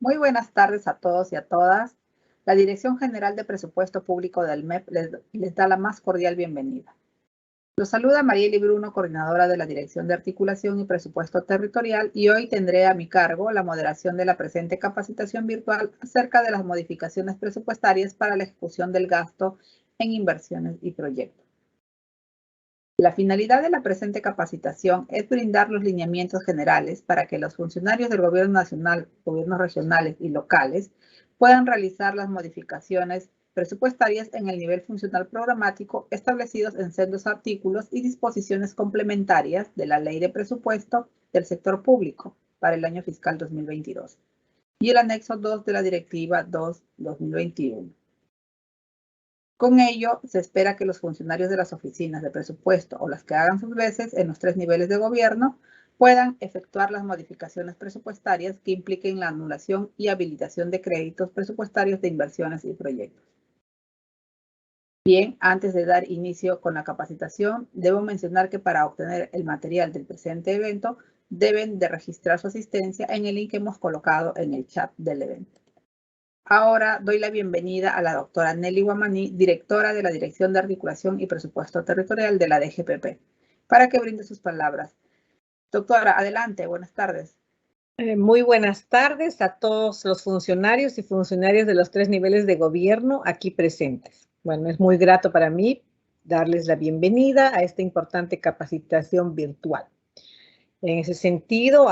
Muy buenas tardes a todos y a todas. La Dirección General de Presupuesto Público del MEP les da la más cordial bienvenida. Los saluda Marieli Bruno, coordinadora de la Dirección de Articulación y Presupuesto Territorial, y hoy tendré a mi cargo la moderación de la presente capacitación virtual acerca de las modificaciones presupuestarias para la ejecución del gasto en inversiones y proyectos. La finalidad de la presente capacitación es brindar los lineamientos generales para que los funcionarios del Gobierno Nacional, gobiernos regionales y locales puedan realizar las modificaciones presupuestarias en el nivel funcional programático establecidos en sendos artículos y disposiciones complementarias de la Ley de Presupuesto del Sector Público para el año fiscal 2022 y el anexo 2 de la Directiva 2/2021. Con ello, se espera que los funcionarios de las oficinas de presupuesto o las que hagan sus veces en los 3 niveles de gobierno puedan efectuar las modificaciones presupuestarias que impliquen la anulación y habilitación de créditos presupuestarios de inversiones y proyectos. Bien, antes de dar inicio con la capacitación, debo mencionar que para obtener el material del presente evento, deben de registrar su asistencia en el link que hemos colocado en el chat del evento. Ahora doy la bienvenida a la doctora Nelly Guamaní, directora de la Dirección de Articulación y Presupuesto Territorial de la DGPP, para que brinde sus palabras. Doctora, adelante, buenas tardes. Muy buenas tardes a todos los funcionarios y funcionarias de los 3 niveles de gobierno aquí presentes. Bueno, es muy grato para mí darles la bienvenida a esta importante capacitación virtual. En ese sentido,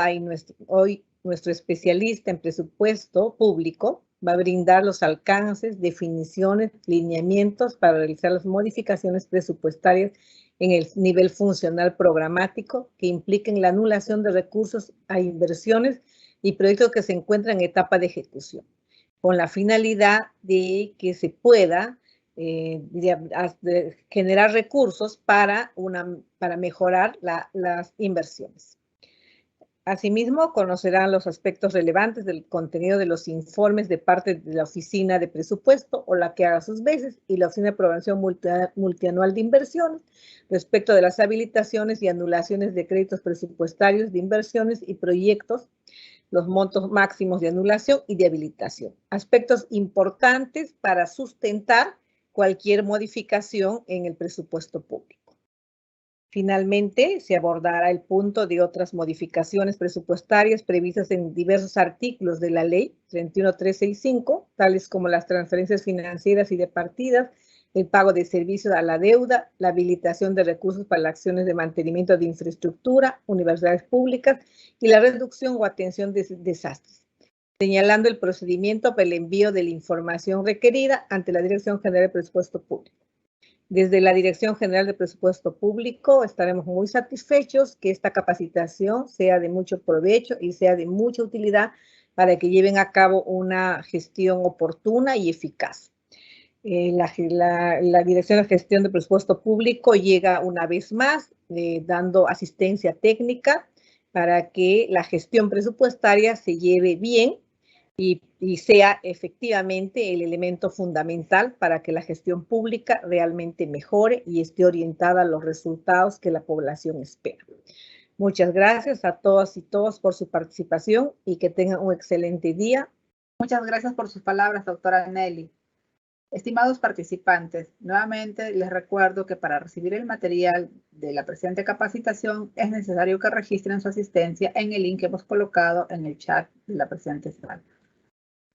hoy nuestro especialista en presupuesto público va a brindar los alcances, definiciones, lineamientos para realizar las modificaciones presupuestarias en el nivel funcional programático que impliquen la anulación de recursos a inversiones y proyectos que se encuentran en etapa de ejecución, con la finalidad de que se pueda generar recursos para mejorar las inversiones. Asimismo, conocerán los aspectos relevantes del contenido de los informes de parte de la Oficina de Presupuesto o la que haga sus veces y la Oficina de Programación Multianual de Inversiones respecto de las habilitaciones y anulaciones de créditos presupuestarios de inversiones y proyectos, los montos máximos de anulación y de habilitación. Aspectos importantes para sustentar cualquier modificación en el presupuesto público. Finalmente, se abordará el punto de otras modificaciones presupuestarias previstas en diversos artículos de la Ley 31365, tales como las transferencias financieras y de partidas, el pago de servicios a la deuda, la habilitación de recursos para las acciones de mantenimiento de infraestructura, universidades públicas y la reducción o atención de desastres, señalando el procedimiento para el envío de la información requerida ante la Dirección General de Presupuesto Público. Desde la Dirección General de Presupuesto Público estaremos muy satisfechos que esta capacitación sea de mucho provecho y sea de mucha utilidad para que lleven a cabo una gestión oportuna y eficaz. La Dirección de Gestión de Presupuesto Público llega una vez más dando asistencia técnica para que la gestión presupuestaria se lleve bien y sea efectivamente el elemento fundamental para que la gestión pública realmente mejore y esté orientada a los resultados que la población espera. Muchas gracias a todas y todos por su participación y que tengan un excelente día. Muchas gracias por sus palabras, doctora Nelly. Estimados participantes, nuevamente les recuerdo que para recibir el material de la presente capacitación es necesario que registren su asistencia en el link que hemos colocado en el chat de la presente sala.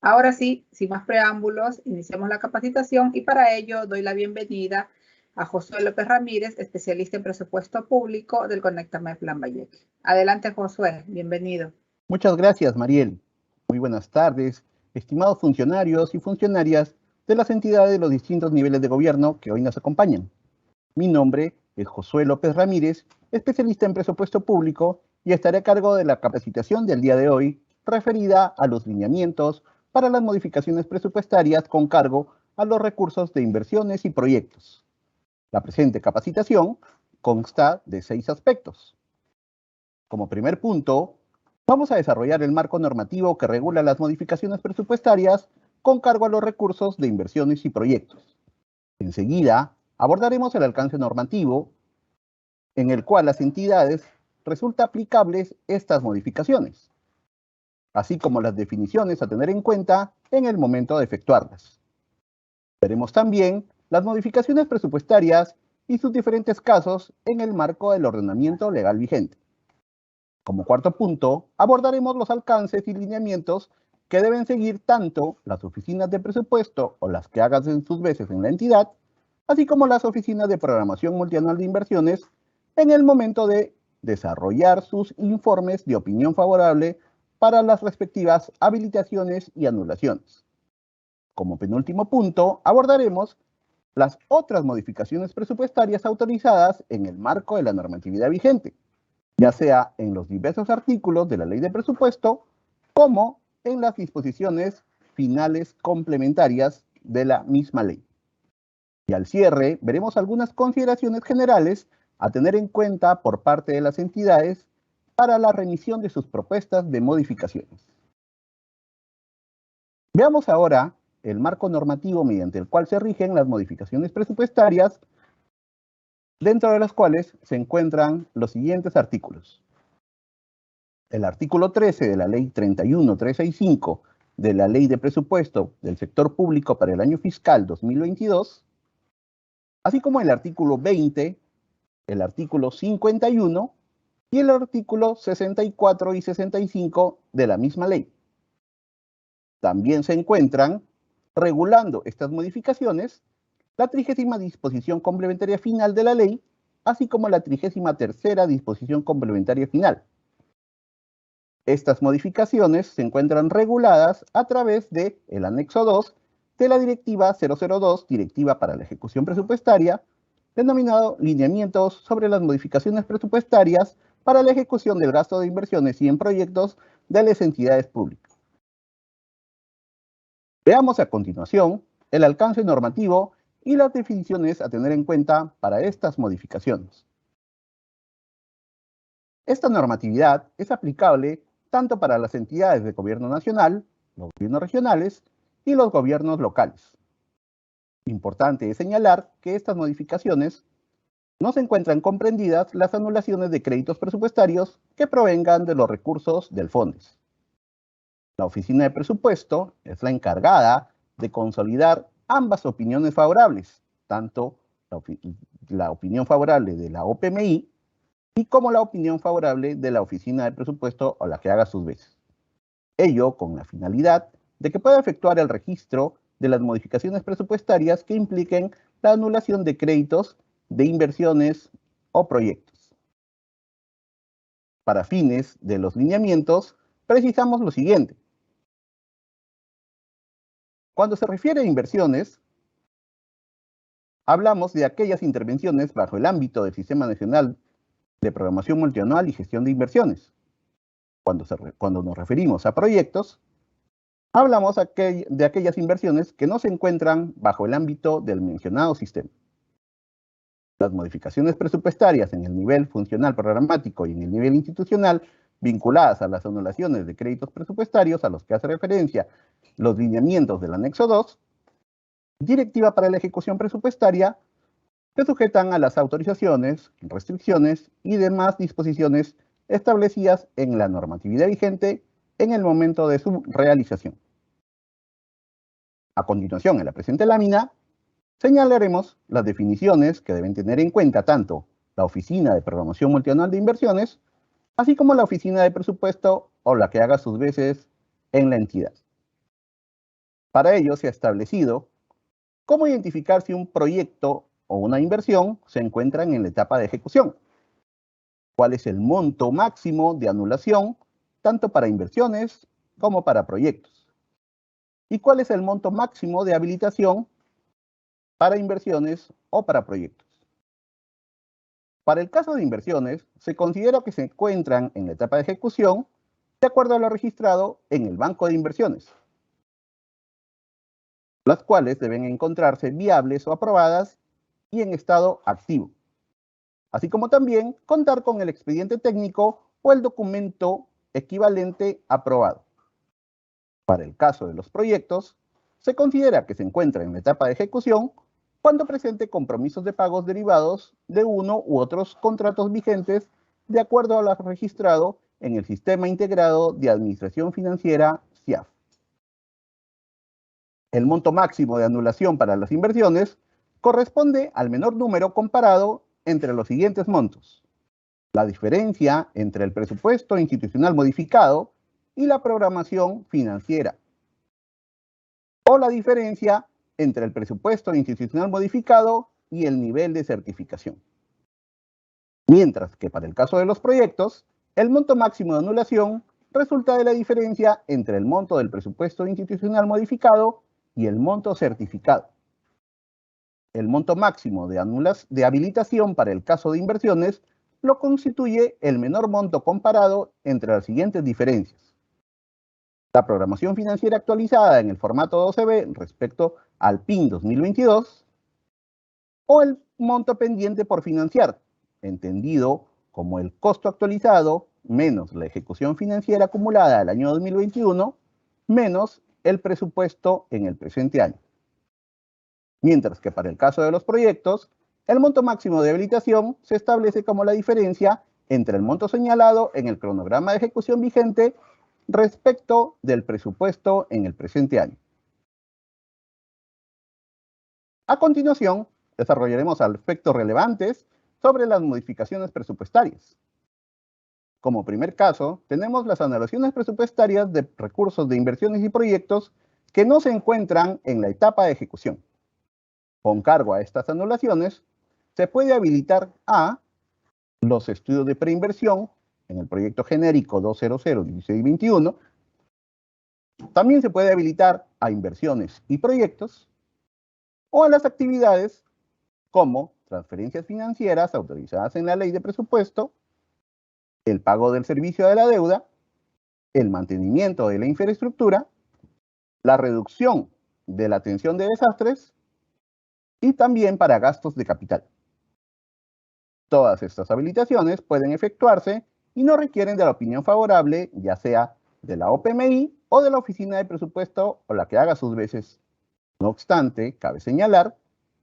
Ahora sí, sin más preámbulos, iniciamos la capacitación y para ello doy la bienvenida a Josué López Ramírez, especialista en presupuesto público del Conectamep Lambayeque. Adelante, Josué, bienvenido. Muchas gracias, Mariel. Muy buenas tardes, estimados funcionarios y funcionarias de las entidades de los distintos niveles de gobierno que hoy nos acompañan. Mi nombre es Josué López Ramírez, especialista en presupuesto público, y estaré a cargo de la capacitación del día de hoy referida a los lineamientos para las modificaciones presupuestarias con cargo a los recursos de inversiones y proyectos. La presente capacitación consta de 6 aspectos. Como primer punto, vamos a desarrollar el marco normativo que regula las modificaciones presupuestarias con cargo a los recursos de inversiones y proyectos. Enseguida, abordaremos el alcance normativo en el cual las entidades resulta aplicables estas modificaciones. así como las definiciones a tener en cuenta en el momento de efectuarlas. Veremos también las modificaciones presupuestarias y sus diferentes casos en el marco del ordenamiento legal vigente. Como cuarto punto, abordaremos los alcances y lineamientos que deben seguir tanto las oficinas de presupuesto o las que hagan en sus veces en la entidad, así como las oficinas de programación multianual de inversiones en el momento de desarrollar sus informes de opinión favorable para las respectivas habilitaciones y anulaciones. Como penúltimo punto, abordaremos las otras modificaciones presupuestarias autorizadas en el marco de la normatividad vigente, ya sea en los diversos artículos de la Ley de Presupuesto como en las disposiciones finales complementarias de la misma ley. Y al cierre, veremos algunas consideraciones generales a tener en cuenta por parte de las entidades para la remisión de sus propuestas de modificaciones. Veamos ahora el marco normativo mediante el cual se rigen las modificaciones presupuestarias, dentro de las cuales se encuentran los siguientes artículos. El artículo 13 de la Ley 31365 de la Ley de Presupuesto del Sector Público para el año fiscal 2022, así como el artículo 20, el artículo 51 y el artículo 64 y 65 de la misma ley. También se encuentran, regulando estas modificaciones, la 30ª disposición complementaria final de la ley, así como la 33ª disposición complementaria final. Estas modificaciones se encuentran reguladas a través del anexo 2 de la Directiva 002, Directiva para la Ejecución Presupuestaria, denominado Lineamientos sobre las modificaciones presupuestarias para la ejecución del gasto de inversiones y en proyectos de las entidades públicas. Veamos a continuación el alcance normativo y las definiciones a tener en cuenta para estas modificaciones. Esta normatividad es aplicable tanto para las entidades de gobierno nacional, los gobiernos regionales y los gobiernos locales. Importante es señalar que estas modificaciones no se encuentran comprendidas las anulaciones de créditos presupuestarios que provengan de los recursos del FONDES. La Oficina de Presupuesto es la encargada de consolidar ambas opiniones favorables, tanto la opinión favorable de la OPMI y como la opinión favorable de la Oficina de Presupuesto o la que haga sus veces. Ello con la finalidad de que pueda efectuar el registro de las modificaciones presupuestarias que impliquen la anulación de créditos, de inversiones o proyectos. Para fines de los lineamientos, precisamos lo siguiente. Cuando se refiere a inversiones, hablamos de aquellas intervenciones bajo el ámbito del Sistema Nacional de Programación Multianual y Gestión de Inversiones. Cuando nos referimos a proyectos, hablamos de aquellas inversiones que no se encuentran bajo el ámbito del mencionado sistema. Las modificaciones presupuestarias en el nivel funcional programático y en el nivel institucional vinculadas a las anulaciones de créditos presupuestarios a los que hace referencia los lineamientos del anexo 2, Directiva para la Ejecución Presupuestaria, se sujetan a las autorizaciones, restricciones y demás disposiciones establecidas en la normatividad vigente en el momento de su realización. A continuación, en la presente lámina, señalaremos las definiciones que deben tener en cuenta tanto la Oficina de Programación Multianual de Inversiones, así como la Oficina de Presupuesto o la que haga sus veces en la entidad. Para ello se ha establecido cómo identificar si un proyecto o una inversión se encuentran en la etapa de ejecución, cuál es el monto máximo de anulación, tanto para inversiones como para proyectos, y cuál es el monto máximo de habilitación para inversiones o para proyectos. Para el caso de inversiones, se considera que se encuentran en la etapa de ejecución de acuerdo a lo registrado en el Banco de Inversiones, las cuales deben encontrarse viables o aprobadas y en estado activo, así como también contar con el expediente técnico o el documento equivalente aprobado. Para el caso de los proyectos, se considera que se encuentra en la etapa de ejecución cuando presente compromisos de pagos derivados de uno u otros contratos vigentes de acuerdo a lo registrado en el Sistema Integrado de Administración Financiera, SIAF. El monto máximo de anulación para las inversiones corresponde al menor número comparado entre los siguientes montos: la diferencia entre el presupuesto institucional modificado y la programación financiera, o la diferencia entre el presupuesto institucional modificado y el nivel de certificación. Mientras que para el caso de los proyectos, el monto máximo de anulación resulta de la diferencia entre el monto del presupuesto institucional modificado y el monto certificado. El monto máximo de habilitación para el caso de inversiones lo constituye el menor monto comparado entre las siguientes diferencias: la programación financiera actualizada en el formato 12B respecto al PIN 2022, o el monto pendiente por financiar, entendido como el costo actualizado menos la ejecución financiera acumulada del año 2021 menos el presupuesto en el presente año. Mientras que para el caso de los proyectos, el monto máximo de habilitación se establece como la diferencia entre el monto señalado en el cronograma de ejecución vigente respecto del presupuesto en el presente año. A continuación, desarrollaremos aspectos relevantes sobre las modificaciones presupuestarias. Como primer caso, tenemos las anulaciones presupuestarias de recursos de inversiones y proyectos que no se encuentran en la etapa de ejecución. Con cargo a estas anulaciones, se puede habilitar a los estudios de preinversión en el proyecto genérico 2001621. También se puede habilitar a inversiones y proyectos, o a las actividades como transferencias financieras autorizadas en la ley de presupuesto, el pago del servicio de la deuda, el mantenimiento de la infraestructura, la reducción de la atención de desastres y también para gastos de capital. Todas estas habilitaciones pueden efectuarse y no requieren de la opinión favorable, ya sea de la OPMI o de la Oficina de Presupuesto o la que haga sus veces. No obstante, cabe señalar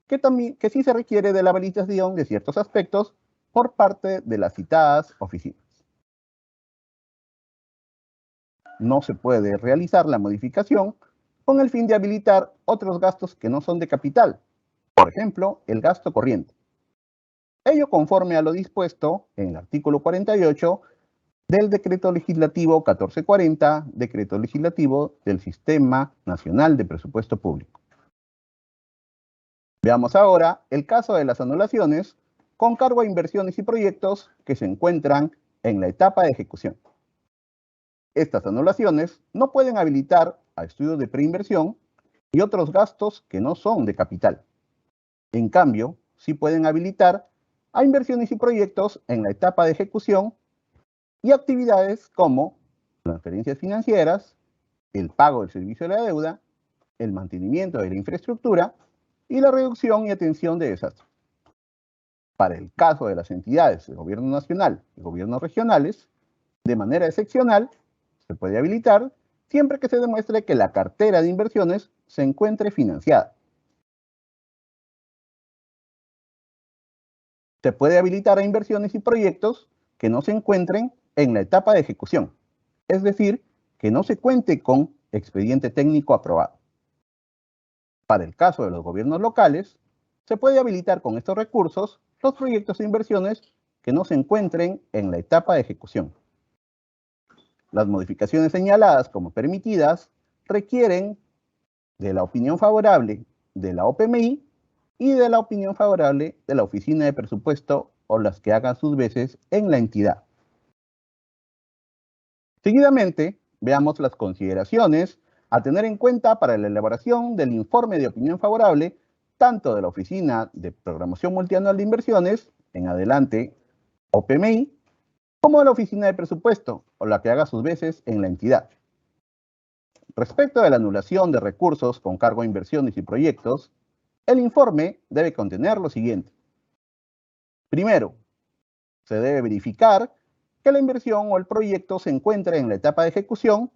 que sí se requiere de la habilitación de ciertos aspectos por parte de las citadas oficinas. No se puede realizar la modificación con el fin de habilitar otros gastos que no son de capital, por ejemplo, el gasto corriente. Ello conforme a lo dispuesto en el artículo 48 del Decreto Legislativo 1440, Decreto Legislativo del Sistema Nacional de Presupuesto Público. Veamos ahora el caso de las anulaciones con cargo a inversiones y proyectos que se encuentran en la etapa de ejecución. Estas anulaciones no pueden habilitar a estudios de preinversión y otros gastos que no son de capital. En cambio, sí pueden habilitar a inversiones y proyectos en la etapa de ejecución y actividades como transferencias financieras, el pago del servicio de la deuda, el mantenimiento de la infraestructura y la reducción y atención de desastres. Para el caso de las entidades de gobierno nacional y gobiernos regionales, de manera excepcional, se puede habilitar siempre que se demuestre que la cartera de inversiones se encuentre financiada. Se puede habilitar a inversiones y proyectos que no se encuentren en la etapa de ejecución, es decir, que no se cuente con expediente técnico aprobado. Para el caso de los gobiernos locales, se puede habilitar con estos recursos los proyectos e inversiones que no se encuentren en la etapa de ejecución. Las modificaciones señaladas como permitidas requieren de la opinión favorable de la OPMI y de la opinión favorable de la Oficina de Presupuesto o las que hagan sus veces en la entidad. Seguidamente, veamos las consideraciones a tener en cuenta para la elaboración del informe de opinión favorable tanto de la Oficina de Programación Multianual de Inversiones, en adelante OPMI, como de la Oficina de Presupuesto o la que haga sus veces en la entidad. Respecto de la anulación de recursos con cargo a inversiones y proyectos, el informe debe contener lo siguiente. Primero, se debe verificar que la inversión o el proyecto se encuentre en la etapa de ejecución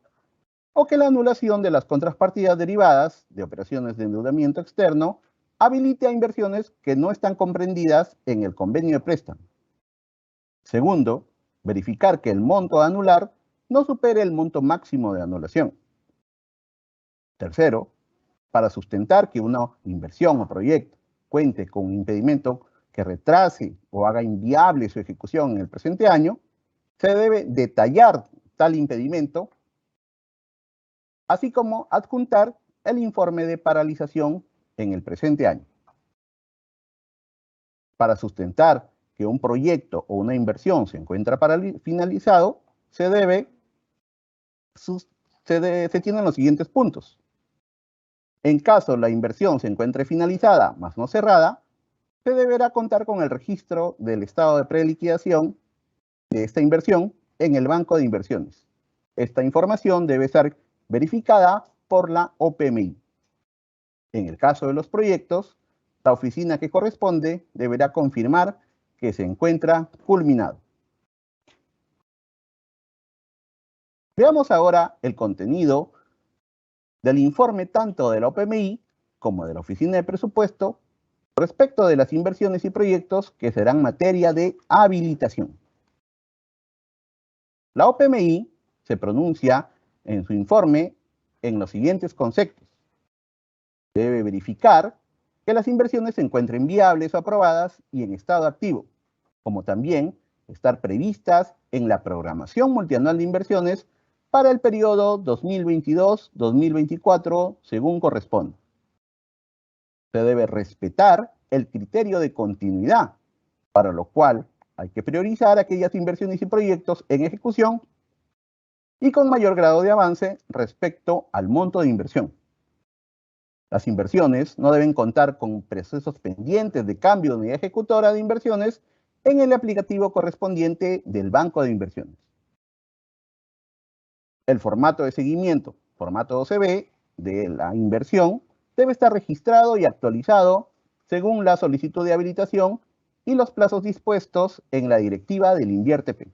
o que la anulación de las contrapartidas derivadas de operaciones de endeudamiento externo habilite a inversiones que no están comprendidas en el convenio de préstamo. Segundo, verificar que el monto a anular no supere el monto máximo de anulación. Tercero, para sustentar que una inversión o proyecto cuente con un impedimento que retrase o haga inviable su ejecución en el presente año, se debe detallar tal impedimento, así como adjuntar el informe de paralización en el presente año. Para sustentar que un proyecto o una inversión se encuentra finalizado, se tienen los siguientes puntos. En caso la inversión se encuentre finalizada, mas no cerrada, se deberá contar con el registro del estado de preliquidación de esta inversión en el banco de inversiones. Esta información debe ser verificada por la OPMI. En el caso de los proyectos, la oficina que corresponde deberá confirmar que se encuentra culminado. Veamos ahora el contenido del informe tanto de la OPMI como de la Oficina de Presupuesto respecto de las inversiones y proyectos que serán materia de habilitación. La OPMI se pronuncia en su informe en los siguientes conceptos. Debe verificar que las inversiones se encuentren viables o aprobadas y en estado activo, como también estar previstas en la programación multianual de inversiones para el periodo 2022-2024, según corresponde. Se debe respetar el criterio de continuidad, para lo cual hay que priorizar aquellas inversiones y proyectos en ejecución y con mayor grado de avance respecto al monto de inversión. Las inversiones no deben contar con procesos pendientes de cambio de unidad ejecutora de inversiones en el aplicativo correspondiente del banco de inversiones. El formato de seguimiento, formato OCB, de la inversión debe estar registrado y actualizado según la solicitud de habilitación y los plazos dispuestos en la directiva del INVIERTE-P.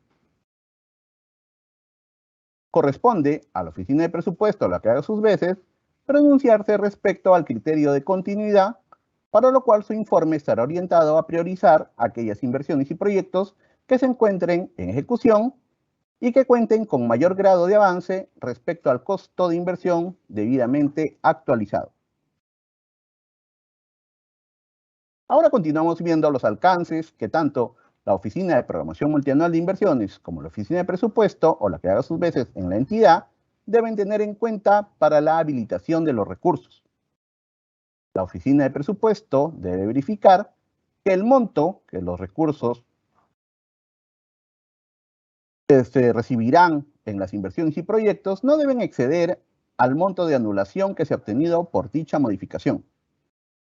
Corresponde a la Oficina de Presupuesto, la que haga sus veces, pronunciarse respecto al criterio de continuidad, para lo cual su informe estará orientado a priorizar aquellas inversiones y proyectos que se encuentren en ejecución y que cuenten con mayor grado de avance respecto al costo de inversión debidamente actualizado. Ahora continuamos viendo los alcances que tanto la Oficina de Programación Multianual de Inversiones como la Oficina de Presupuesto, o la que haga sus veces en la entidad, deben tener en cuenta para la habilitación de los recursos. La Oficina de Presupuesto debe verificar que el monto que los recursos que se recibirán en las inversiones y proyectos no deben exceder al monto de anulación que se ha obtenido por dicha modificación.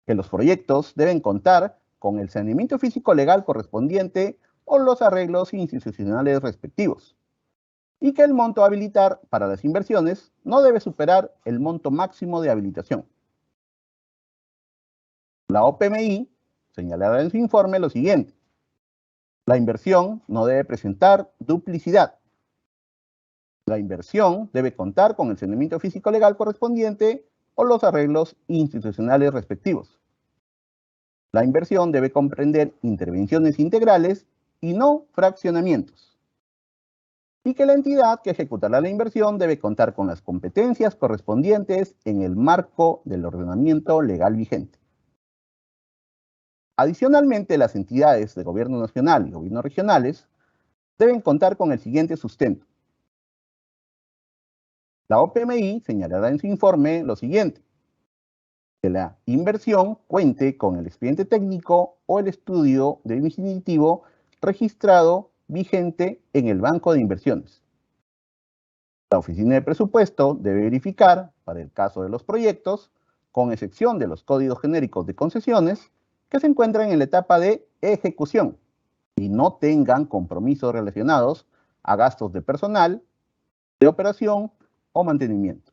Que los proyectos deben contar con el saneamiento físico legal correspondiente o los arreglos institucionales respectivos. Y que el monto a habilitar para las inversiones no debe superar el monto máximo de habilitación. La OPMI señalará en su informe lo siguiente. La inversión no debe presentar duplicidad. La inversión debe contar con el saneamiento físico legal correspondiente o los arreglos institucionales respectivos. La inversión debe comprender intervenciones integrales y no fraccionamientos. Y que la entidad que ejecutará la inversión debe contar con las competencias correspondientes en el marco del ordenamiento legal vigente. Adicionalmente, las entidades de gobierno nacional y gobiernos regionales deben contar con el siguiente sustento. La OPMI señalará en su informe lo siguiente: que la inversión cuente con el expediente técnico o el estudio definitivo registrado vigente en el banco de inversiones. La Oficina de Presupuesto debe verificar, para el caso de los proyectos, con excepción de los códigos genéricos de concesiones, que se encuentran en la etapa de ejecución y no tengan compromisos relacionados a gastos de personal, de operación o mantenimiento.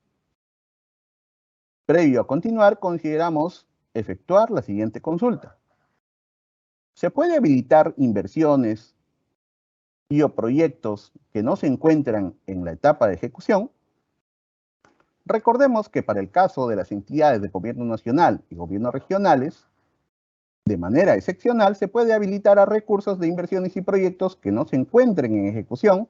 Previo a continuar, consideramos efectuar la siguiente consulta. ¿Se puede habilitar inversiones y o proyectos que no se encuentran en la etapa de ejecución? Recordemos que para el caso de las entidades de gobierno nacional y gobiernos regionales, De manera excepcional, se puede habilitar a recursos de inversiones y proyectos que no se encuentren en ejecución,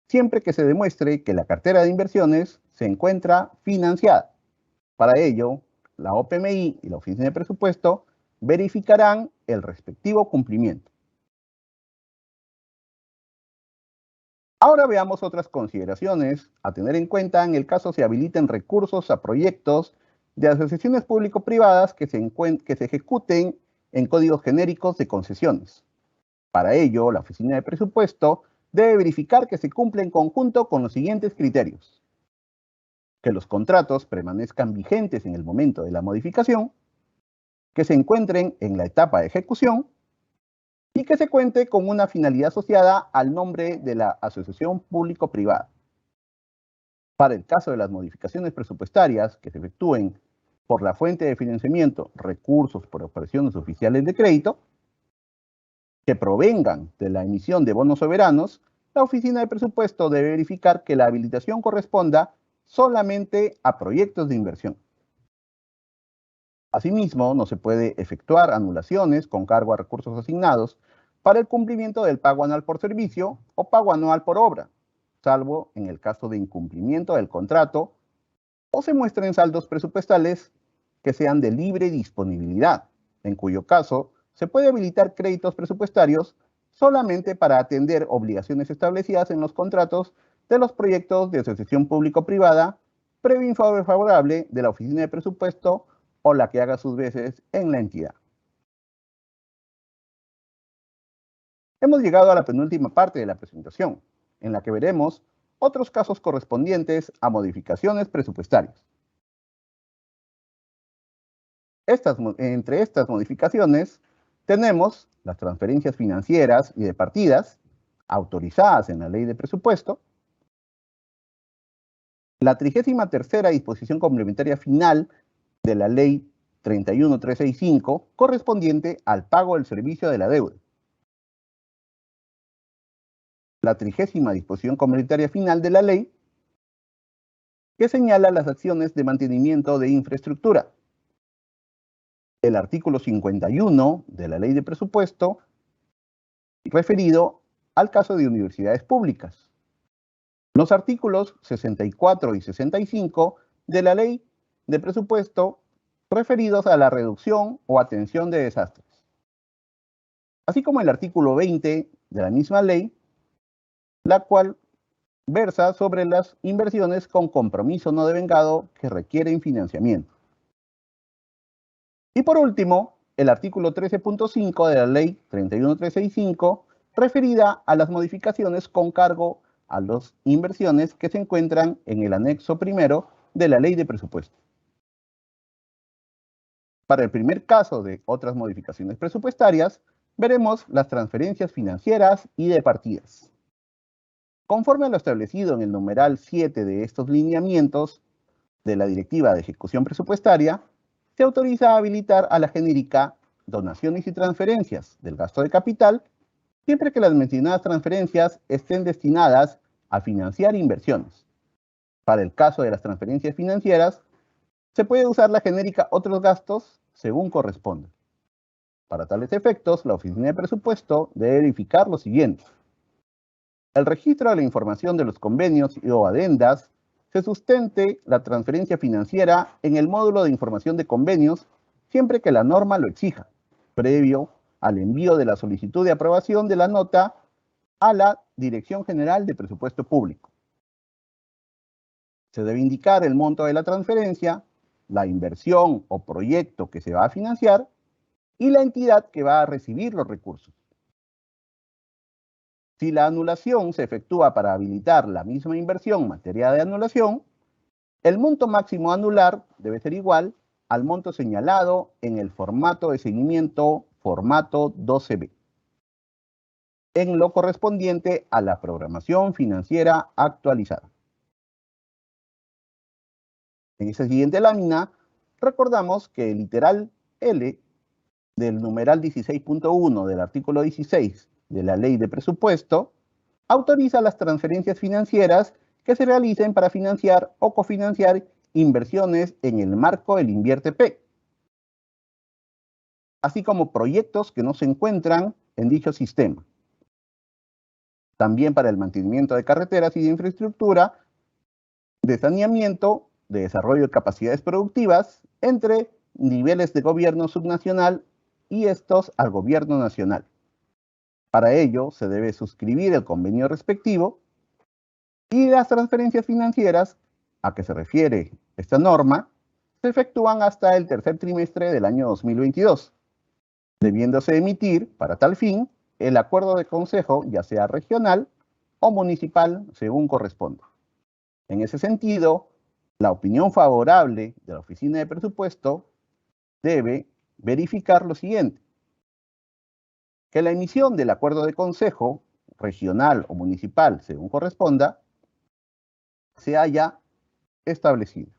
siempre que se demuestre que la cartera de inversiones se encuentra financiada. Para ello, la OPMI y la Oficina de Presupuesto verificarán el respectivo cumplimiento. Ahora veamos otras consideraciones a tener en cuenta en el caso se habiliten recursos a proyectos de asociaciones público-privadas que se ejecuten en códigos genéricos de concesiones. Para ello, la Oficina de Presupuesto debe verificar que se cumple en conjunto con los siguientes criterios: que los contratos permanezcan vigentes en el momento de la modificación, que se encuentren en la etapa de ejecución y que se cuente con una finalidad asociada al nombre de la asociación público-privada. Para el caso de las modificaciones presupuestarias que se efectúen por la fuente de financiamiento, recursos por operaciones oficiales de crédito, que provengan de la emisión de bonos soberanos, la Oficina de Presupuesto debe verificar que la habilitación corresponda solamente a proyectos de inversión. Asimismo, no se puede efectuar anulaciones con cargo a recursos asignados para el cumplimiento del pago anual por servicio o pago anual por obra, salvo en el caso de incumplimiento del contrato o se muestren saldos presupuestales que sean de libre disponibilidad, en cuyo caso se puede habilitar créditos presupuestarios solamente para atender obligaciones establecidas en los contratos de los proyectos de asociación público-privada, previo informe favorable de la Oficina de Presupuesto o la que haga sus veces en la entidad. Hemos llegado a la penúltima parte de la presentación, en la que veremos otros casos correspondientes a modificaciones presupuestarias. Entre estas modificaciones tenemos las transferencias financieras y de partidas autorizadas en la Ley de Presupuesto, la 33ª disposición complementaria final de la Ley 31365 correspondiente al pago del servicio de la deuda, la 30ª disposición complementaria final de la ley que señala las acciones de mantenimiento de infraestructura, el artículo 51 de la Ley de Presupuesto referido al caso de universidades públicas, los artículos 64 y 65 de la Ley de Presupuesto referidos a la reducción o atención de desastres, así como el artículo 20 de la misma ley, la cual versa sobre las inversiones con compromiso no devengado que requieren financiamiento. Y por último, el artículo 13.5 de la Ley 31365, referida a las modificaciones con cargo a las inversiones que se encuentran en el anexo primero de la Ley de Presupuesto. Para el primer caso de otras modificaciones presupuestarias, veremos las transferencias financieras y de partidas. Conforme a lo establecido en el numeral 7 de estos lineamientos de la Directiva de Ejecución Presupuestaria, se autoriza a habilitar a la genérica donaciones y transferencias del gasto de capital, siempre que las mencionadas transferencias estén destinadas a financiar inversiones. Para el caso de las transferencias financieras, se puede usar la genérica otros gastos según corresponda. Para tales efectos, la Oficina de Presupuesto debe verificar lo siguiente: el registro de la información de los convenios o adendas se sustente la transferencia financiera en el módulo de información de convenios siempre que la norma lo exija, previo al envío de la solicitud de aprobación de la nota a la Dirección General de Presupuesto Público. Se debe indicar el monto de la transferencia, la inversión o proyecto que se va a financiar y la entidad que va a recibir los recursos. Si la anulación se efectúa para habilitar la misma inversión en materia de anulación, el monto máximo a anular debe ser igual al monto señalado en el formato de seguimiento formato 12B, en lo correspondiente a la programación financiera actualizada. En esta siguiente lámina, recordamos que el literal L del numeral 16.1 del artículo 16 de la Ley de Presupuesto autoriza las transferencias financieras que se realicen para financiar o cofinanciar inversiones en el marco del Invierte P. así como proyectos que no se encuentran en dicho sistema. También para el mantenimiento de carreteras y de infraestructura, de saneamiento, de desarrollo de capacidades productivas entre niveles de gobierno subnacional y estos al gobierno nacional. Para ello, se debe suscribir el convenio respectivo y las transferencias financieras a que se refiere esta norma se efectúan hasta el tercer trimestre del año 2022, debiéndose emitir para tal fin el acuerdo de consejo, ya sea regional o municipal, según corresponda. En ese sentido, la opinión favorable de la Oficina de Presupuesto debe verificar lo siguiente: que la emisión del acuerdo de consejo, regional o municipal, según corresponda, se haya establecido.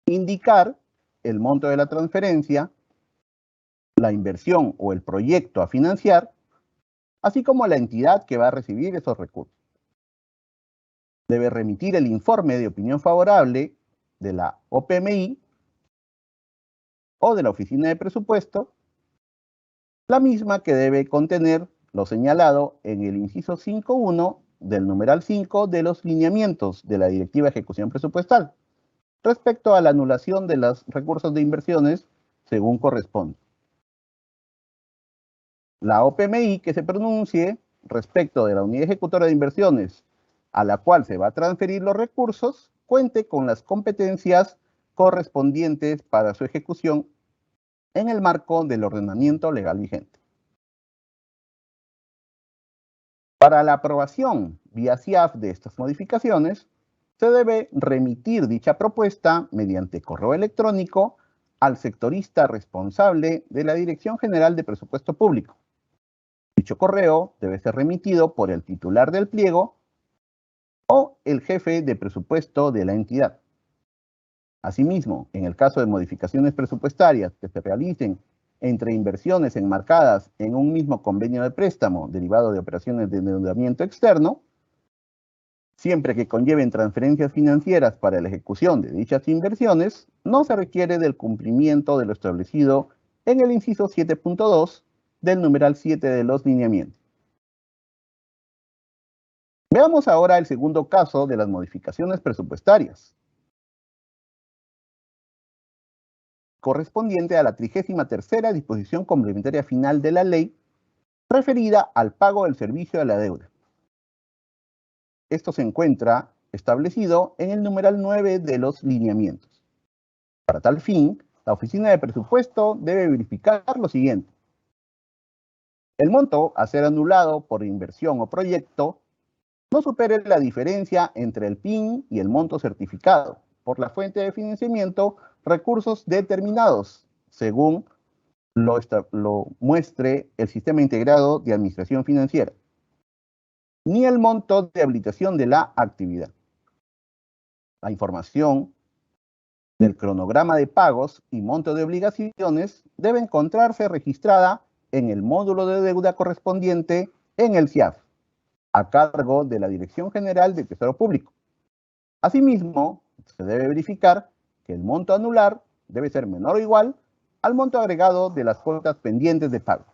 Indicar el monto de la transferencia, la inversión o el proyecto a financiar, así como la entidad que va a recibir esos recursos. Debe remitir el informe de opinión favorable de la OPMI o de la Oficina de Presupuesto, la misma que debe contener lo señalado en el inciso 5.1 del numeral 5 de los lineamientos de la Directiva de Ejecución Presupuestal, respecto a la anulación de los recursos de inversiones según corresponde. La OPMI que se pronuncie respecto de la unidad ejecutora de inversiones a la cual se va a transferir los recursos, cuente con las competencias correspondientes para su ejecución en el marco del ordenamiento legal vigente. Para la aprobación vía CIAF de estas modificaciones, se debe remitir dicha propuesta mediante correo electrónico al sectorista responsable de la Dirección General de Presupuesto Público. Dicho correo debe ser remitido por el titular del pliego o el jefe de presupuesto de la entidad. Asimismo, en el caso de modificaciones presupuestarias que se realicen entre inversiones enmarcadas en un mismo convenio de préstamo derivado de operaciones de endeudamiento externo, siempre que conlleven transferencias financieras para la ejecución de dichas inversiones, no se requiere del cumplimiento de lo establecido en el inciso 7.2 del numeral 7 de los lineamientos. Veamos ahora el segundo caso de las modificaciones presupuestarias, correspondiente a la 33ª disposición complementaria final de la ley, referida al pago del servicio de la deuda. Esto se encuentra establecido en el numeral 9 de los lineamientos. Para tal fin, la Oficina de Presupuesto debe verificar lo siguiente: el monto a ser anulado por inversión o proyecto no supere la diferencia entre el PIN y el monto certificado por la fuente de financiamiento, recursos determinados, según lo muestre el Sistema Integrado de Administración Financiera, ni el monto de habilitación de la actividad. La información del cronograma de pagos y monto de obligaciones debe encontrarse registrada en el módulo de deuda correspondiente en el CIAF, a cargo de la Dirección General de Tesoro Público. Asimismo, se debe verificar que el monto a anular debe ser menor o igual al monto agregado de las cuotas pendientes de pago.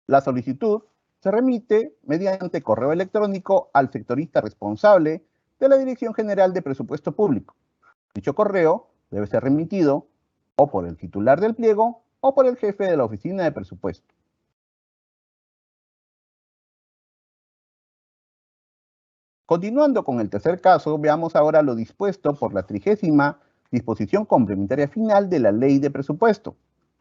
La solicitud se remite mediante correo electrónico al sectorista responsable de la Dirección General de Presupuesto Público. Dicho correo debe ser remitido o por el titular del pliego o por el jefe de la Oficina de Presupuesto. Continuando con el tercer caso, veamos ahora lo dispuesto por la 30ª disposición complementaria final de la Ley de Presupuesto,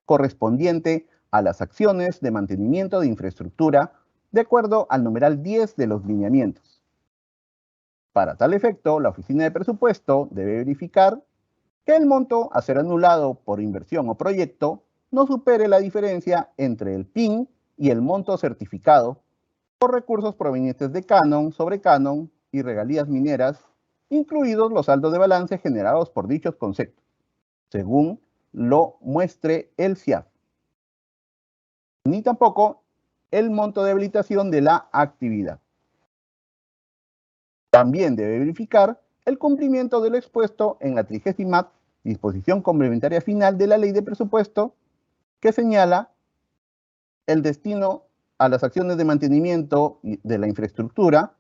correspondiente a las acciones de mantenimiento de infraestructura, de acuerdo al numeral 10 de los lineamientos. Para tal efecto, la Oficina de Presupuesto debe verificar que el monto a ser anulado por inversión o proyecto no supere la diferencia entre el PIN y el monto certificado por recursos provenientes de canon, sobrecanon y regalías mineras, incluidos los saldos de balance generados por dichos conceptos, según lo muestre el CIAF, ni tampoco el monto de habilitación de la actividad. También debe verificar el cumplimiento de lo expuesto en la 30ª disposición complementaria final de la ley de presupuesto que señala el destino a las acciones de mantenimiento de la infraestructura,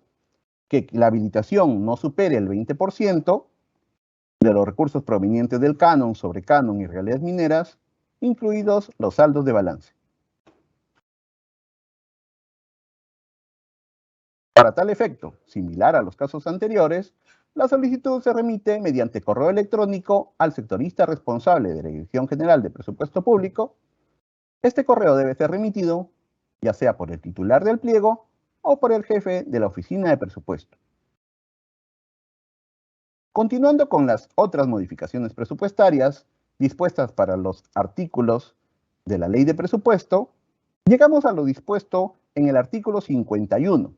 que la habilitación no supere el 20% de los recursos provenientes del canon, sobre canon y regalías mineras, incluidos los saldos de balance. Para tal efecto, similar a los casos anteriores, la solicitud se remite mediante correo electrónico al sectorista responsable de la Dirección General de Presupuesto Público. Este correo debe ser remitido ya sea por el titular del pliego o por el jefe de la oficina de presupuesto. Continuando con las otras modificaciones presupuestarias dispuestas para los artículos de la Ley de Presupuesto, llegamos a lo dispuesto en el artículo 51,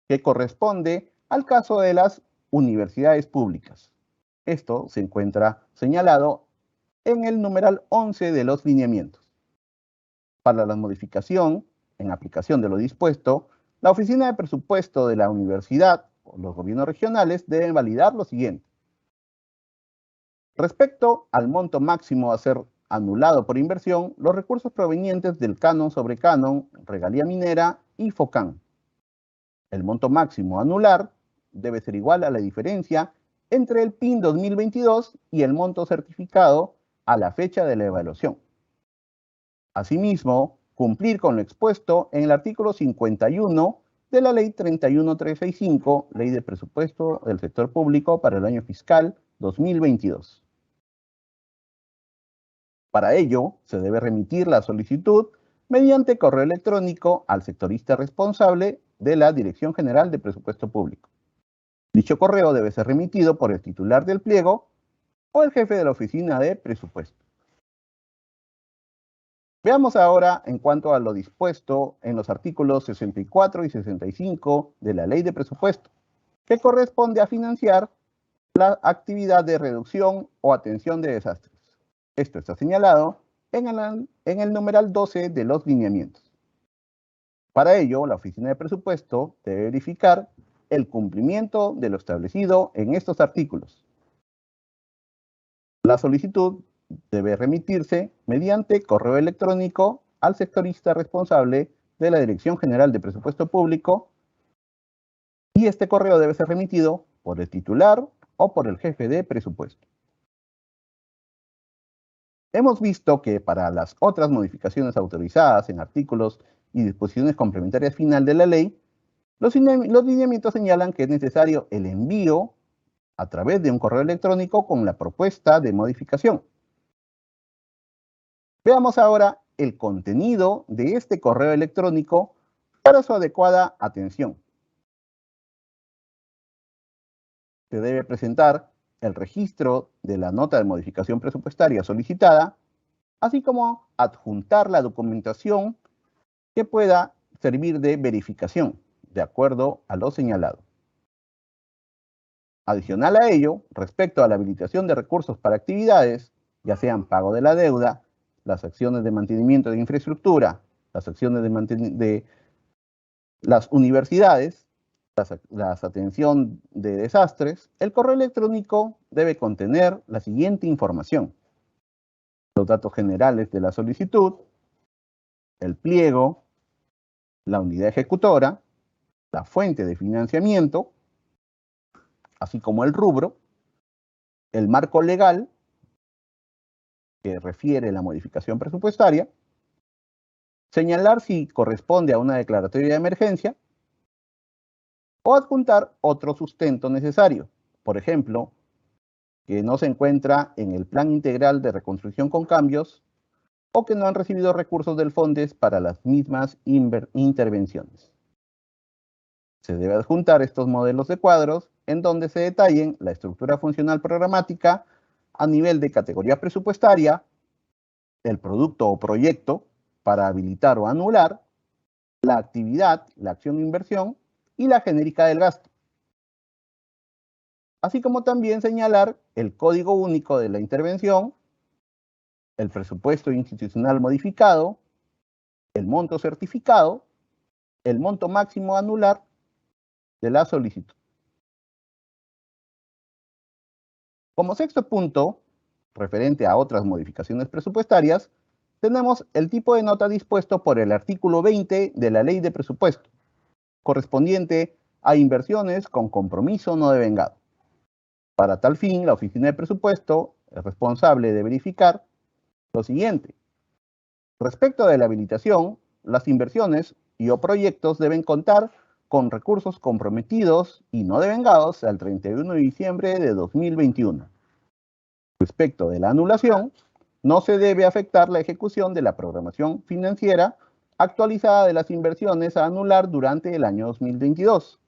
que corresponde al caso de las universidades públicas. Esto se encuentra señalado en el numeral 11 de los lineamientos. Para la modificación, en aplicación de lo dispuesto, la Oficina de Presupuesto de la Universidad o los gobiernos regionales deben validar lo siguiente. Respecto al monto máximo a ser anulado por inversión, los recursos provenientes del canon sobre canon, regalía minera y FOCAN. El monto máximo a anular debe ser igual a la diferencia entre el PIN 2022 y el monto certificado a la fecha de la evaluación. Asimismo, cumplir con lo expuesto en el artículo 51 de la Ley 31365, Ley de Presupuesto del Sector Público para el año fiscal 2022. Para ello, se debe remitir la solicitud mediante correo electrónico al sectorista responsable de la Dirección General de Presupuesto Público. Dicho correo debe ser remitido por el titular del pliego o el jefe de la oficina de presupuesto. Veamos ahora en cuanto a lo dispuesto en los artículos 64 y 65 de la Ley de Presupuesto, que corresponde a financiar la actividad de reducción o atención de desastres. Esto está señalado en el numeral 12 de los lineamientos. Para ello, la Oficina de Presupuesto debe verificar el cumplimiento de lo establecido en estos artículos. La solicitud debe remitirse mediante correo electrónico al sectorista responsable de la Dirección General de Presupuesto Público y este correo debe ser remitido por el titular o por el jefe de presupuesto. Hemos visto que para las otras modificaciones autorizadas en artículos y disposiciones complementarias final de la ley, los lineamientos señalan que es necesario el envío a través de un correo electrónico con la propuesta de modificación. Veamos ahora el contenido de este correo electrónico para su adecuada atención. Se debe presentar el registro de la nota de modificación presupuestaria solicitada, así como adjuntar la documentación que pueda servir de verificación, de acuerdo a lo señalado. Adicional a ello, respecto a la habilitación de recursos para actividades, ya sean pago de la deuda, las acciones de mantenimiento de infraestructura, las acciones de las universidades, la atención de desastres, el correo electrónico debe contener la siguiente información: los datos generales de la solicitud, el pliego, la unidad ejecutora, la fuente de financiamiento, así como el rubro, el marco legal que refiere la modificación presupuestaria, señalar si corresponde a una declaratoria de emergencia o adjuntar otro sustento necesario, por ejemplo, que no se encuentra en el Plan Integral de Reconstrucción con Cambios o que no han recibido recursos del FONDES para las mismas intervenciones. Se debe adjuntar estos modelos de cuadros en donde se detallen la estructura funcional programática a nivel de categoría presupuestaria, el producto o proyecto para habilitar o anular, la actividad, la acción de inversión y la genérica del gasto. Así como también señalar el código único de la intervención, el presupuesto institucional modificado, el monto certificado, el monto máximo a anular de la solicitud. Como sexto punto, referente a otras modificaciones presupuestarias, tenemos el tipo de nota dispuesto por el artículo 20 de la Ley de Presupuesto, correspondiente a inversiones con compromiso no devengado. Para tal fin, la Oficina de Presupuesto es responsable de verificar lo siguiente. Respecto de la habilitación, las inversiones y o proyectos deben contar con recursos comprometidos y no devengados al 31 de diciembre de 2021. Respecto de la anulación, no se debe afectar la ejecución de la programación financiera actualizada de las inversiones a anular durante el año 2022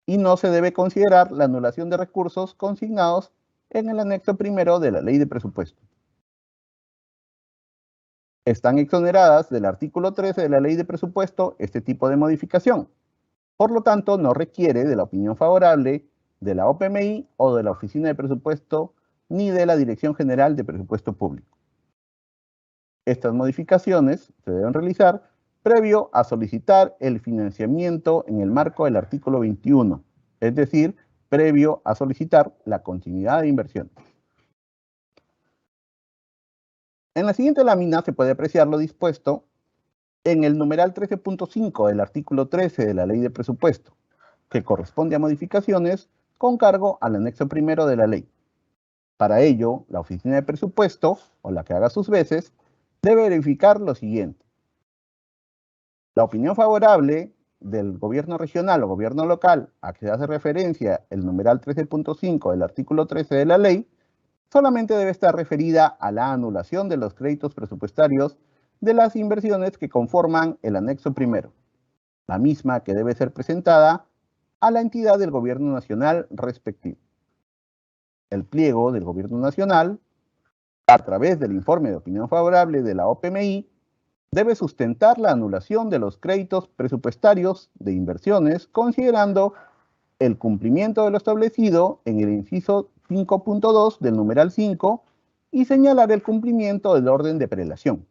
y no se debe considerar la anulación de recursos consignados en el anexo primero de la Ley de Presupuesto. Están exoneradas del artículo 13 de la Ley de Presupuesto este tipo de modificación. Por lo tanto, no requiere de la opinión favorable de la OPMI o de la Oficina de Presupuesto ni de la Dirección General de Presupuesto Público. Estas modificaciones se deben realizar previo a solicitar el financiamiento en el marco del artículo 21, es decir, previo a solicitar la continuidad de inversión. En la siguiente lámina se puede apreciar lo dispuesto en el numeral 13.5 del artículo 13 de la Ley de Presupuesto, que corresponde a modificaciones con cargo al anexo primero de la ley. Para ello, la Oficina de Presupuesto, o la que haga sus veces, debe verificar lo siguiente. La opinión favorable del gobierno regional o gobierno local a que se hace referencia el numeral 13.5 del artículo 13 de la ley, solamente debe estar referida a la anulación de los créditos presupuestarios de las inversiones que conforman el anexo primero, la misma que debe ser presentada a la entidad del gobierno nacional respectivo. El pliego del gobierno nacional, a través del informe de opinión favorable de la OPMI, debe sustentar la anulación de los créditos presupuestarios de inversiones considerando el cumplimiento de lo establecido en el inciso 5.2 del numeral 5 y señalar el cumplimiento del orden de prelación.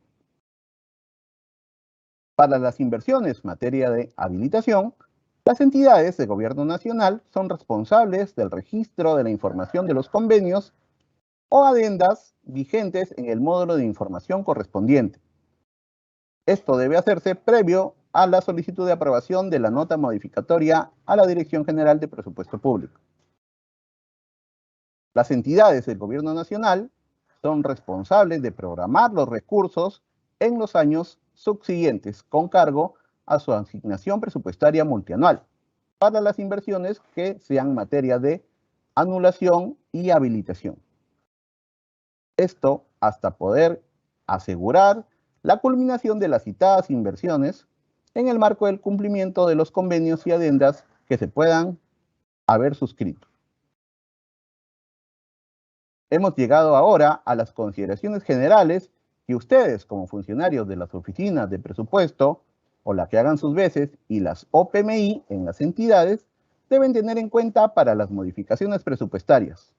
Para las inversiones en materia de habilitación, las entidades de gobierno nacional son responsables del registro de la información de los convenios o adendas vigentes en el módulo de información correspondiente. Esto debe hacerse previo a la solicitud de aprobación de la nota modificatoria a la Dirección General de Presupuesto Público. Las entidades del Gobierno Nacional son responsables de programar los recursos en los años subsiguientes con cargo a su asignación presupuestaria multianual para las inversiones que sean materia de anulación y habilitación. Esto hasta poder asegurar la culminación de las citadas inversiones en el marco del cumplimiento de los convenios y adendas que se puedan haber suscrito. Hemos llegado ahora a las consideraciones generales que ustedes, como funcionarios de las oficinas de presupuesto, o la que hagan sus veces, y las OPMI en las entidades, deben tener en cuenta para las modificaciones presupuestarias.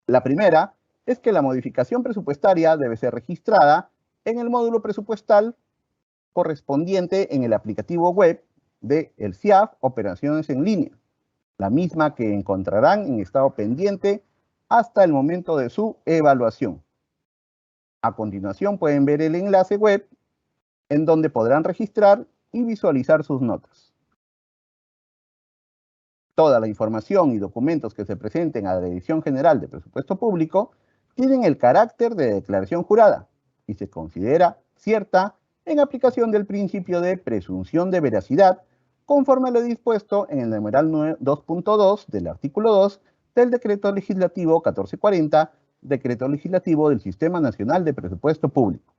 La primera es que la modificación presupuestaria debe ser registrada en el módulo presupuestal correspondiente en el aplicativo web de el CIAF Operaciones en Línea, la misma que encontrarán en estado pendiente hasta el momento de su evaluación. A continuación pueden ver el enlace web en donde podrán registrar y visualizar sus notas. Toda la información y documentos que se presenten a la Dirección General de Presupuesto Público tienen el carácter de declaración jurada y se considera cierta en aplicación del principio de presunción de veracidad, conforme a lo dispuesto en el numeral 2.2 del artículo 2 del Decreto Legislativo 1440, Decreto Legislativo del Sistema Nacional de Presupuesto Público.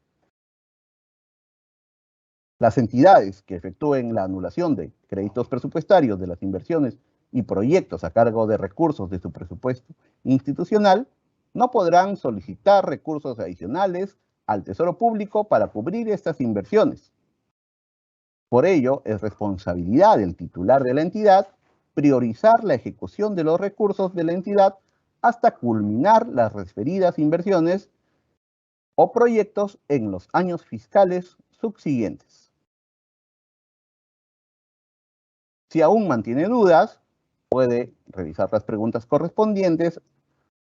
Las entidades que efectúen la anulación de créditos presupuestarios de las inversiones y proyectos a cargo de recursos de su presupuesto institucional no podrán solicitar recursos adicionales al Tesoro Público para cubrir estas inversiones. Por ello, es responsabilidad del titular de la entidad priorizar la ejecución de los recursos de la entidad hasta culminar las referidas inversiones o proyectos en los años fiscales subsiguientes. Si aún mantiene dudas puede revisar las preguntas correspondientes,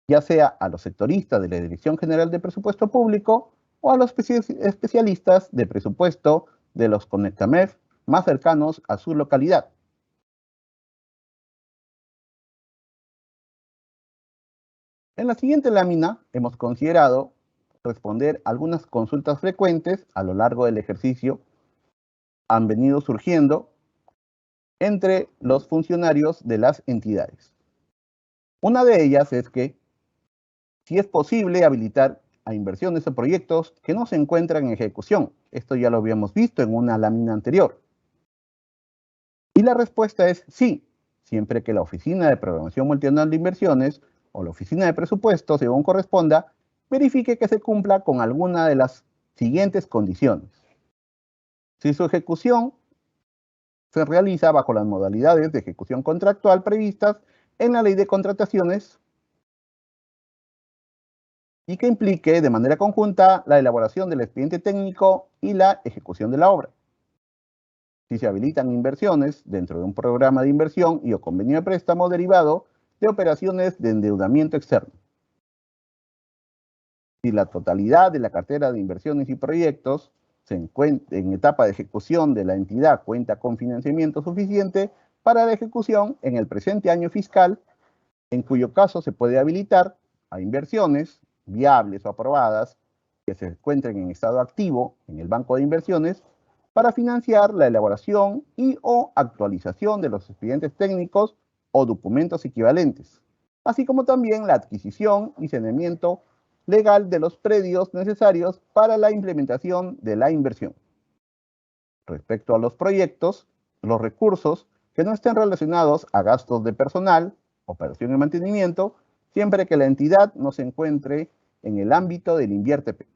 ya sea a los sectoristas de la Dirección General de Presupuesto Público o a los especialistas de presupuesto de los CONECTAMEF más cercanos a su localidad. En la siguiente lámina hemos considerado responder algunas consultas frecuentes a lo largo del ejercicio han venido surgiendo entre los funcionarios de las entidades. Una de ellas es que si es posible habilitar a inversiones o proyectos que no se encuentran en ejecución. Esto ya lo habíamos visto en una lámina anterior. Y la respuesta es sí, siempre que la Oficina de Programación Multianual de Inversiones o la Oficina de Presupuestos, según corresponda, verifique que se cumpla con alguna de las siguientes condiciones. Si su ejecución se realiza bajo las modalidades de ejecución contractual previstas en la Ley de Contrataciones y que implique de manera conjunta la elaboración del expediente técnico y la ejecución de la obra. Si se habilitan inversiones dentro de un programa de inversión y o convenio de préstamo derivado de operaciones de endeudamiento externo. Si la totalidad de la cartera de inversiones y proyectos se encuentra en etapa de ejecución de la entidad cuenta con financiamiento suficiente para la ejecución en el presente año fiscal, en cuyo caso se puede habilitar a inversiones viables o aprobadas que se encuentren en estado activo en el banco de inversiones para financiar la elaboración y o actualización de los expedientes técnicos o documentos equivalentes, así como también la adquisición y saneamiento legal de los predios necesarios para la implementación de la inversión. Respecto a los proyectos, los recursos que no estén relacionados a gastos de personal, operación y mantenimiento, siempre que la entidad no se encuentre en el ámbito del INVIERTE-P.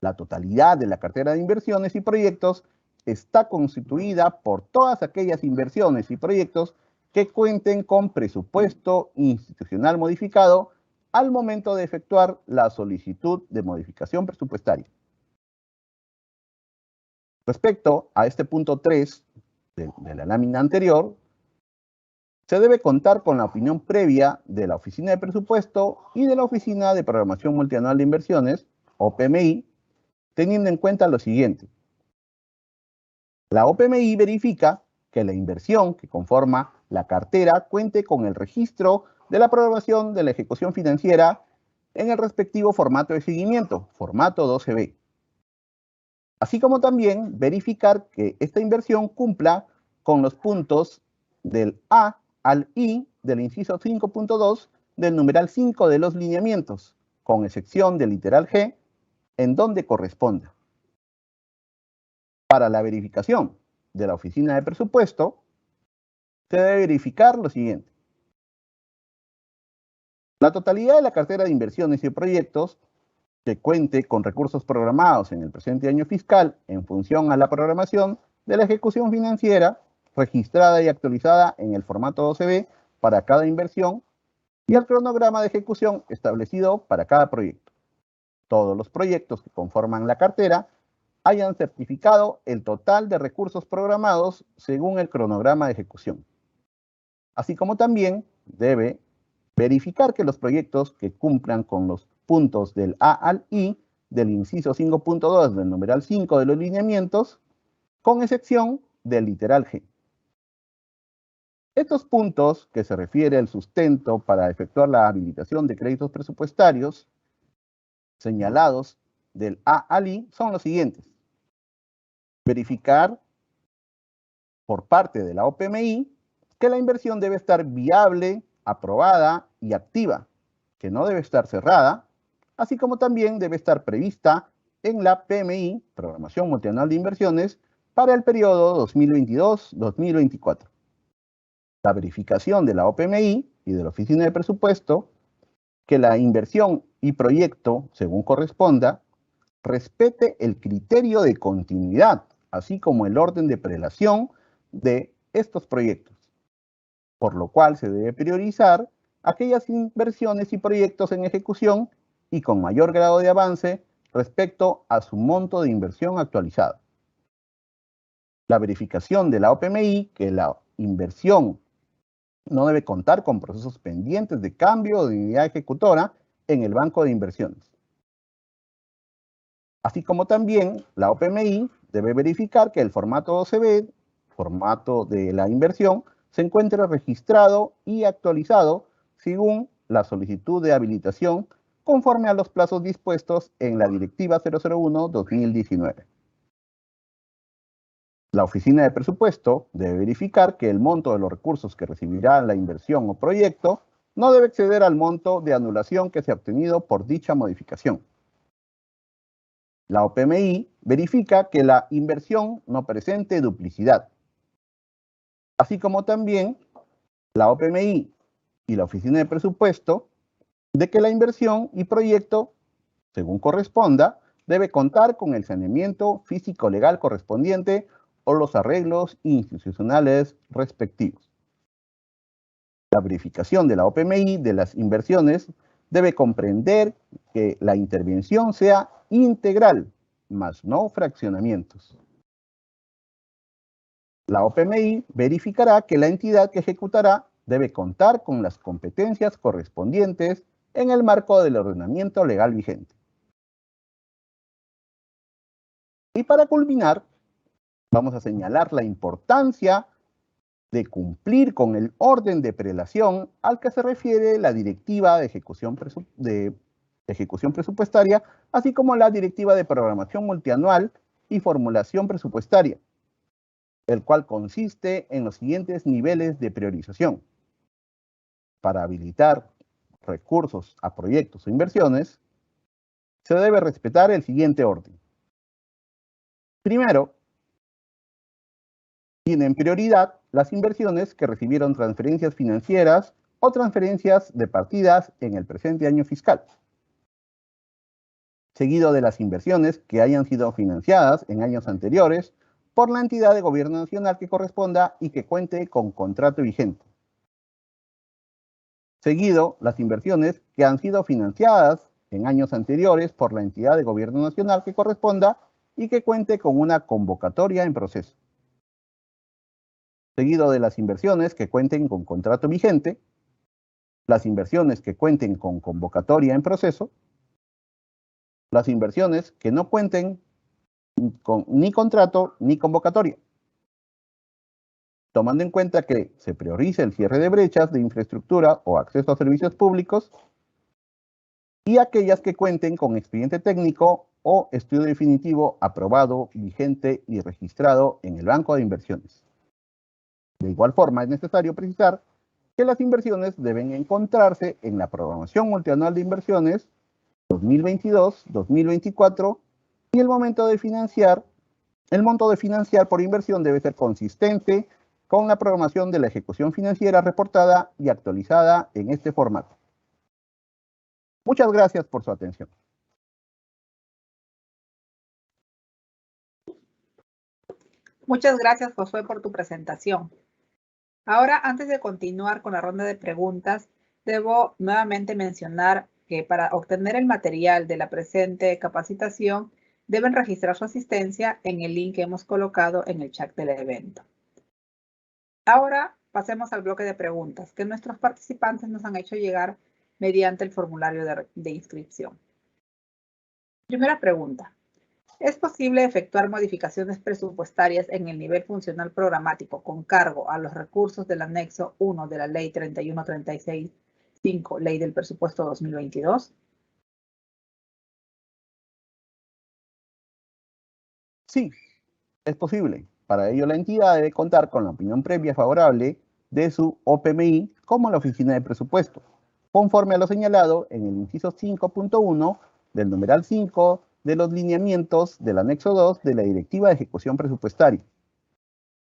La totalidad de la cartera de inversiones y proyectos está constituida por todas aquellas inversiones y proyectos que cuenten con presupuesto institucional modificado al momento de efectuar la solicitud de modificación presupuestaria. Respecto a este punto 3 de la lámina anterior, se debe contar con la opinión previa de la Oficina de Presupuesto y de la Oficina de Programación Multianual de Inversiones, OPMI, teniendo en cuenta lo siguiente. La OPMI verifica que la inversión que conforma la cartera cuente con el registro de la programación de la ejecución financiera en el respectivo formato de seguimiento, formato 12B. Así como también verificar que esta inversión cumpla con los puntos del A al I del inciso 5.2 del numeral 5 de los lineamientos, con excepción del literal G, en donde corresponda. Para la verificación de la Oficina de Presupuesto, se debe verificar lo siguiente. La totalidad de la cartera de inversiones y proyectos que cuente con recursos programados en el presente año fiscal en función a la programación de la ejecución financiera registrada y actualizada en el formato 12B para cada inversión y el cronograma de ejecución establecido para cada proyecto. Todos los proyectos que conforman la cartera hayan certificado el total de recursos programados según el cronograma de ejecución. Así como también debe verificar que los proyectos que cumplan con los puntos del A al I del inciso 5.2 del numeral 5 de los lineamientos, con excepción del literal G. Estos puntos, que se refiere al sustento para efectuar la habilitación de créditos presupuestarios señalados del A al I, son los siguientes. Verificar por parte de la OPMI que la inversión debe estar viable, aprobada y activa, que no debe estar cerrada, así como también debe estar prevista en la PMI, Programación Multianual de Inversiones, para el periodo 2022-2024. La verificación de la OPMI y de la Oficina de Presupuesto, que la inversión y proyecto, según corresponda, respete el criterio de continuidad, así como el orden de prelación de estos proyectos, por lo cual se debe priorizar aquellas inversiones y proyectos en ejecución y con mayor grado de avance respecto a su monto de inversión actualizado. La verificación de la OPMI que la inversión no debe contar con procesos pendientes de cambio de unidad ejecutora en el banco de inversiones. Así como también la OPMI debe verificar que el formato OCB, formato de la inversión, se encuentre registrado y actualizado según la solicitud de habilitación conforme a los plazos dispuestos en la Directiva 001/2019. La Oficina de Presupuesto debe verificar que el monto de los recursos que recibirá la inversión o proyecto no debe exceder al monto de anulación que se ha obtenido por dicha modificación. La OPMI verifica que la inversión no presente duplicidad, así como también la OPMI y la Oficina de Presupuesto de que la inversión y proyecto, según corresponda, debe contar con el saneamiento físico-legal correspondiente o los arreglos institucionales respectivos. La verificación de la OPMI de las inversiones debe comprender que la intervención sea integral, más no fraccionamientos. La OPMI verificará que la entidad que ejecutará debe contar con las competencias correspondientes en el marco del ordenamiento legal vigente. Y para culminar, vamos a señalar la importancia de cumplir con el orden de prelación al que se refiere la Directiva de Ejecución Presupuestaria, así como la Directiva de Programación Multianual y Formulación Presupuestaria, el cual consiste en los siguientes niveles de priorización. Para habilitar recursos a proyectos o inversiones, se debe respetar el siguiente orden. Primero, tienen prioridad las inversiones que recibieron transferencias financieras o transferencias de partidas en el presente año fiscal, seguido de las inversiones que hayan sido financiadas en años anteriores por la entidad de gobierno nacional que corresponda y que cuente con contrato vigente. Seguido, las inversiones que han sido financiadas en años anteriores por la entidad de gobierno nacional que corresponda y que cuente con una convocatoria en proceso. Seguido de las inversiones que cuenten con contrato vigente, las inversiones que cuenten con convocatoria en proceso, las inversiones que no cuenten con ni contrato ni convocatoria, tomando en cuenta que se priorice el cierre de brechas de infraestructura o acceso a servicios públicos y aquellas que cuenten con expediente técnico o estudio definitivo aprobado, vigente y registrado en el Banco de Inversiones. De igual forma, es necesario precisar que las inversiones deben encontrarse en la Programación Multianual de Inversiones 2022-2024 y el monto de financiar por inversión debe ser consistente con la programación de la ejecución financiera reportada y actualizada en este formato. Muchas gracias por su atención. Muchas gracias, Josué, por tu presentación. Ahora, antes de continuar con la ronda de preguntas, debo nuevamente mencionar que para obtener el material de la presente capacitación, deben registrar su asistencia en el link que hemos colocado en el chat del evento. Ahora pasemos al bloque de preguntas que nuestros participantes nos han hecho llegar mediante el formulario de inscripción. Primera pregunta. ¿Es posible efectuar modificaciones presupuestarias en el nivel funcional programático con cargo a los recursos del anexo 1 de la Ley 3136-5, Ley del Presupuesto 2022? Sí, es posible. Para ello, la entidad debe contar con la opinión previa favorable de su OPMI como la Oficina de Presupuesto, conforme a lo señalado en el inciso 5.1 del numeral 5 de los lineamientos del anexo 2 de la Directiva de Ejecución Presupuestaria,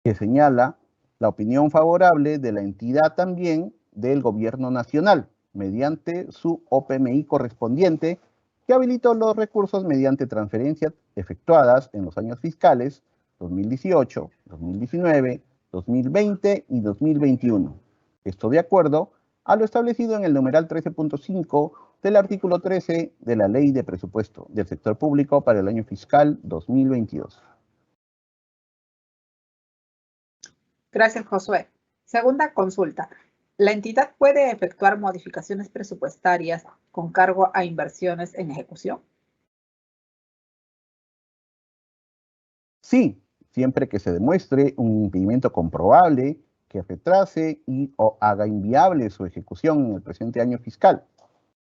que señala la opinión favorable de la entidad también del Gobierno Nacional, mediante su OPMI correspondiente, que habilitó los recursos mediante transferencias efectuadas en los años fiscales 2018, 2019, 2020 y 2021. Esto de acuerdo a lo establecido en el numeral 13.5 del artículo 13 de la Ley de Presupuesto del Sector Público para el año fiscal 2022. Gracias, Josué. Segunda consulta. ¿La entidad puede efectuar modificaciones presupuestarias con cargo a inversiones en ejecución? Sí, siempre que se demuestre un impedimento comprobable que retrase o haga inviable su ejecución en el presente año fiscal,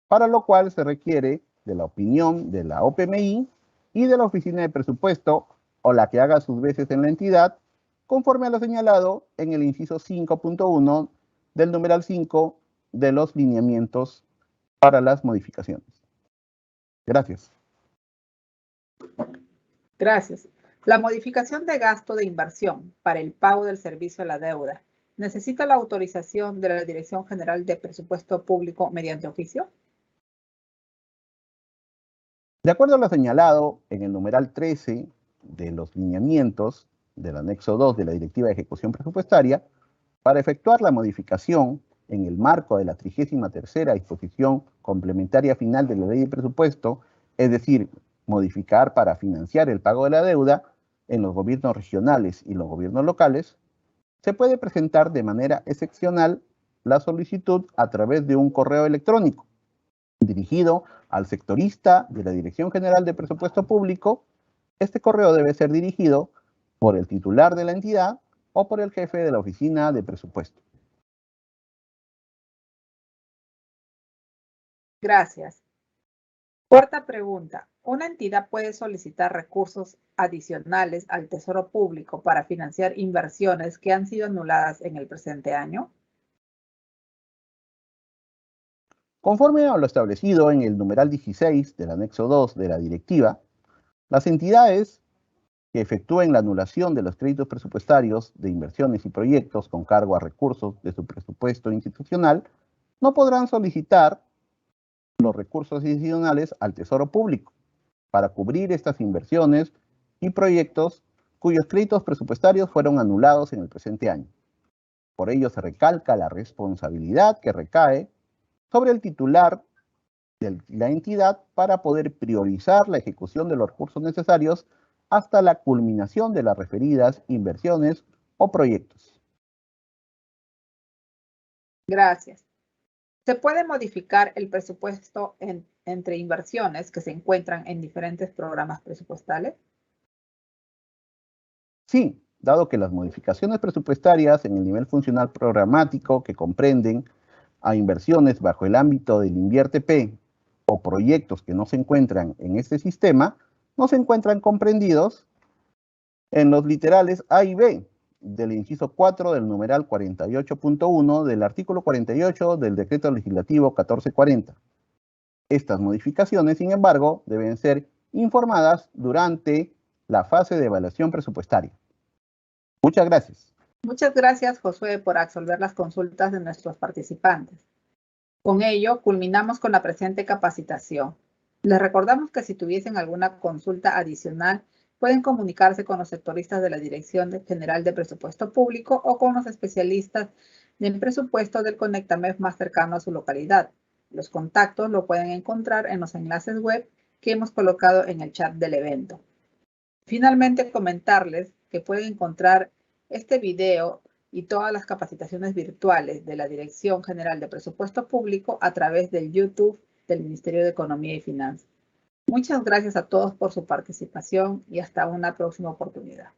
para lo cual se requiere de la opinión de la OPMI y de la Oficina de Presupuesto o la que haga sus veces en la entidad, conforme a lo señalado en el inciso 5.1 del numeral 5 de los lineamientos para las modificaciones. Gracias. Gracias. La modificación de gasto de inversión para el pago del servicio a la deuda necesita la autorización de la Dirección General de Presupuesto Público mediante oficio. De acuerdo a lo señalado en el numeral 13 de los lineamientos del anexo 2 de la Directiva de Ejecución Presupuestaria, para efectuar la modificación en el marco de la 33ª disposición complementaria final de la Ley de Presupuesto, es decir, modificar para financiar el pago de la deuda en los gobiernos regionales y los gobiernos locales, se puede presentar de manera excepcional la solicitud a través de un correo electrónico dirigido al sectorista de la Dirección General de Presupuesto Público. Este correo debe ser dirigido por el titular de la entidad o por el jefe de la Oficina de Presupuesto. Gracias. Cuarta pregunta. ¿Una entidad puede solicitar recursos adicionales al Tesoro Público para financiar inversiones que han sido anuladas en el presente año? Conforme a lo establecido en el numeral 16 del anexo 2 de la directiva, las entidades que efectúen la anulación de los créditos presupuestarios de inversiones y proyectos con cargo a recursos de su presupuesto institucional no podrán solicitar los recursos adicionales al Tesoro Público para cubrir estas inversiones y proyectos cuyos créditos presupuestarios fueron anulados en el presente año. Por ello se recalca la responsabilidad que recae sobre el titular de la entidad para poder priorizar la ejecución de los recursos necesarios hasta la culminación de las referidas inversiones o proyectos. Gracias. ¿Se puede modificar el presupuesto entre inversiones que se encuentran en diferentes programas presupuestales? Sí, dado que las modificaciones presupuestarias en el nivel funcional programático que comprenden a inversiones bajo el ámbito del INVIERTE-P o proyectos que no se encuentran en este sistema, no se encuentran comprendidos en los literales A y B del inciso 4 del numeral 48.1 del artículo 48 del Decreto Legislativo 1440. Estas modificaciones, sin embargo, deben ser informadas durante la fase de evaluación presupuestaria. Muchas gracias. Muchas gracias, Josué, por absolver las consultas de nuestros participantes. Con ello, culminamos con la presente capacitación. Les recordamos que si tuviesen alguna consulta adicional, pueden comunicarse con los sectoristas de la Dirección General de Presupuesto Público o con los especialistas del presupuesto del Conectamef más cercano a su localidad. Los contactos lo pueden encontrar en los enlaces web que hemos colocado en el chat del evento. Finalmente, comentarles que pueden encontrar este video y todas las capacitaciones virtuales de la Dirección General de Presupuesto Público a través del YouTube del Ministerio de Economía y Finanzas. Muchas gracias a todos por su participación y hasta una próxima oportunidad.